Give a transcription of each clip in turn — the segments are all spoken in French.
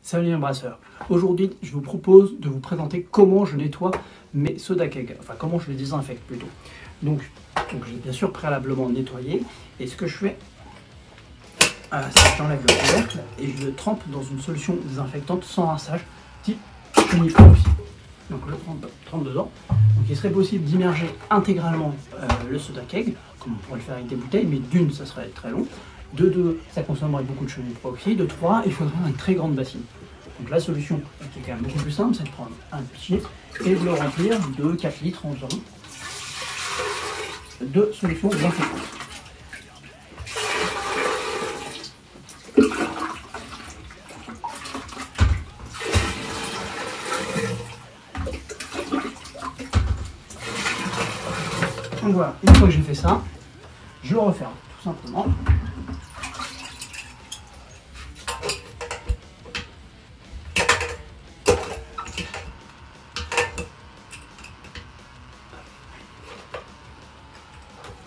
Salut les brasseurs. Aujourd'hui, je vous propose de vous présenter comment je nettoie mes soda kegs, enfin comment je les désinfecte plutôt. Donc j'ai bien sûr préalablement nettoyé, et ce que je fais, c'est que j'enlève le couvercle et je le trempe dans une solution désinfectante sans rinçage, type uniproxy. Donc je le trempe dedans. Donc il serait possible d'immerger intégralement le soda keg, comme on pourrait le faire avec des bouteilles, mais d'une, ça serait très long. De 2, ça consommerait beaucoup de chenille proxy. De 3, il faudrait une très grande bassine. Donc la solution, qui est quand même beaucoup plus simple, c'est de prendre un pichet et de le remplir de 4 litres environ de solution désinfectante. Donc voilà, une fois que j'ai fait ça, je le referme tout simplement.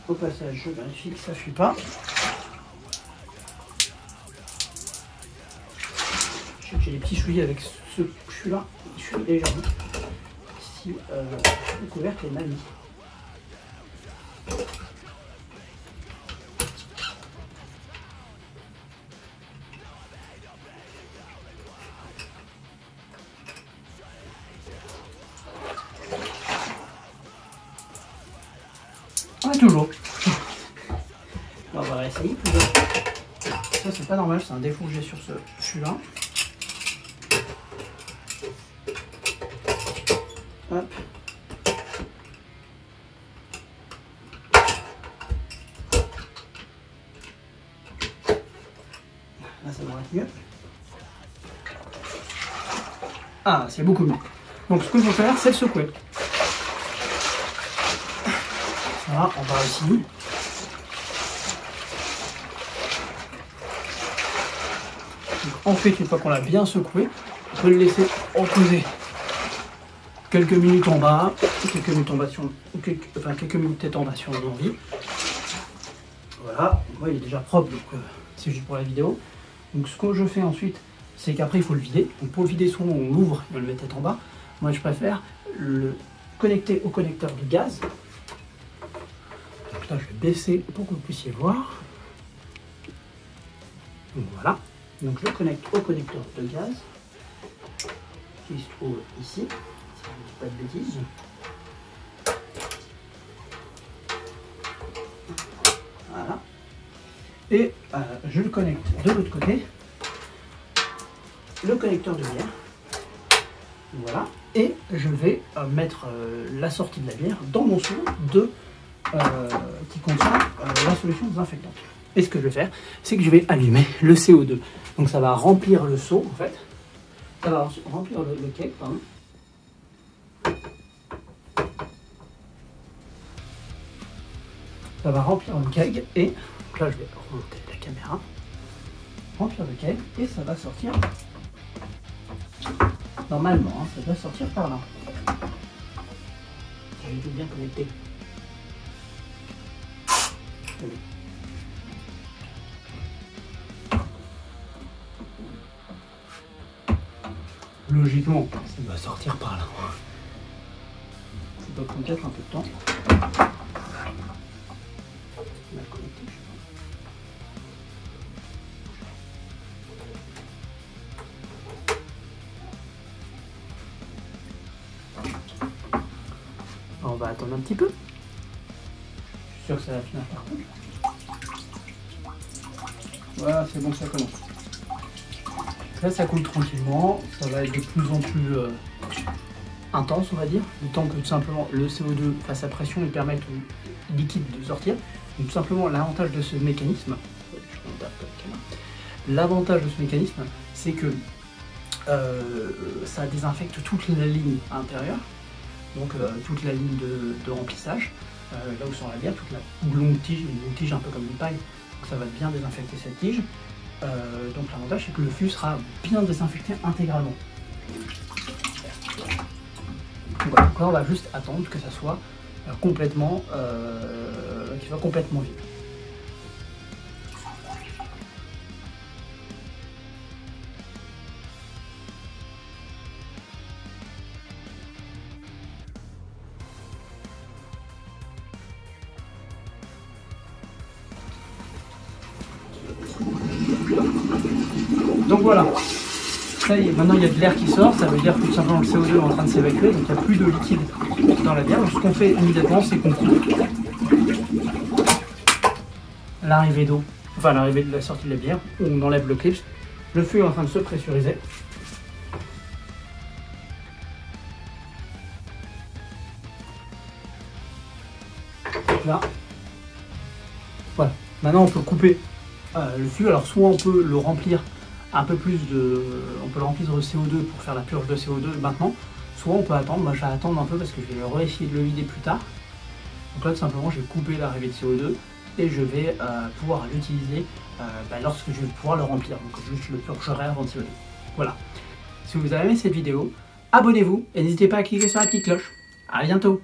Au passage, je vérifie que ça ne fuit pas. Je sais que j'ai des petits souliers avec ce là, je suis légèrement. Si le couvercle est mal mis. Ouais, toujours. On va essayer. Ça, c'est pas normal, c'est un défaut que j'ai sur ce fût-là. Hop. Là, ça devrait être mieux. Ah, c'est beaucoup mieux. Donc, ce que je vais faire, c'est le secouer. Voilà, on va ici. Donc, ensuite, une fois qu'on l'a bien secoué, on peut le laisser reposer quelques minutes en bas, quelques minutes en bas si on, quelques minutes peut-être en bas si on a envie. Voilà, moi il est déjà propre, donc c'est juste pour la vidéo. Donc ce que je fais ensuite, c'est qu'après il faut le vider. Donc pour le vider, soit on l'ouvre et on le met tête en bas. Moi je préfère le connecter au connecteur de gaz. Donc là je vais baisser pour que vous puissiez voir. Donc voilà, donc je le connecte au connecteur de gaz qui se trouve ici. Si je ne dis pas de bêtises. Voilà. Et je le connecte de l'autre côté, le connecteur de bière. Voilà. Et je vais mettre la sortie de la bière dans mon seau qui contient la solution désinfectante. Et ce que je vais faire, c'est que je vais allumer le CO2. Donc ça va remplir le seau en fait. Ça va remplir le keg, pardon. Ça va remplir le keg et là je vais remonter la caméra, remplir le keg et ça va sortir normalement, hein, ça doit sortir par là. J'ai tout bien connecté. Oui. Logiquement, ça doit sortir par là. Ça doit prendre peut-être un peu de temps. On va attendre un petit peu. Je suis sûr que ça va finir par contre. Voilà, c'est bon, ça commence. Là, ça coule tranquillement. Ça va être de plus en plus intense, on va dire. Du temps que tout simplement le CO2 fasse sa pression et permette au liquide de sortir. Donc, tout simplement, l'avantage de ce mécanisme, c'est que ça désinfecte toute la ligne intérieure. Donc toute la ligne de remplissage, là où sort la bière, toute la longue tige un peu comme une paille, donc ça va bien désinfecter cette tige. Donc l'avantage c'est que le fût sera bien désinfecté intégralement. Donc, voilà, donc là on va juste attendre que ça soit complètement vide. Donc voilà, ça y est, maintenant il y a de l'air qui sort, ça veut dire que tout simplement le CO2 est en train de s'évacuer, donc il n'y a plus de liquide dans la bière. Donc ce qu'on fait immédiatement, c'est qu'on coupe l'arrivée d'eau, enfin l'arrivée de la sortie de la bière, on enlève le clips, le fût est en train de se pressuriser. Là. Voilà, maintenant on peut couper le fût, alors soit on peut le remplir un peu plus de... on peut le remplir de CO2 pour faire la purge de CO2 maintenant, soit on peut attendre, moi je vais attendre un peu parce que je vais réessayer de le vider plus tard. Donc là tout simplement je vais couper l'arrivée de CO2 et je vais pouvoir l'utiliser lorsque je vais pouvoir le remplir, donc juste je le purgerai avant de CO2. Voilà, si vous avez aimé cette vidéo, abonnez-vous et n'hésitez pas à cliquer sur la petite cloche. À bientôt.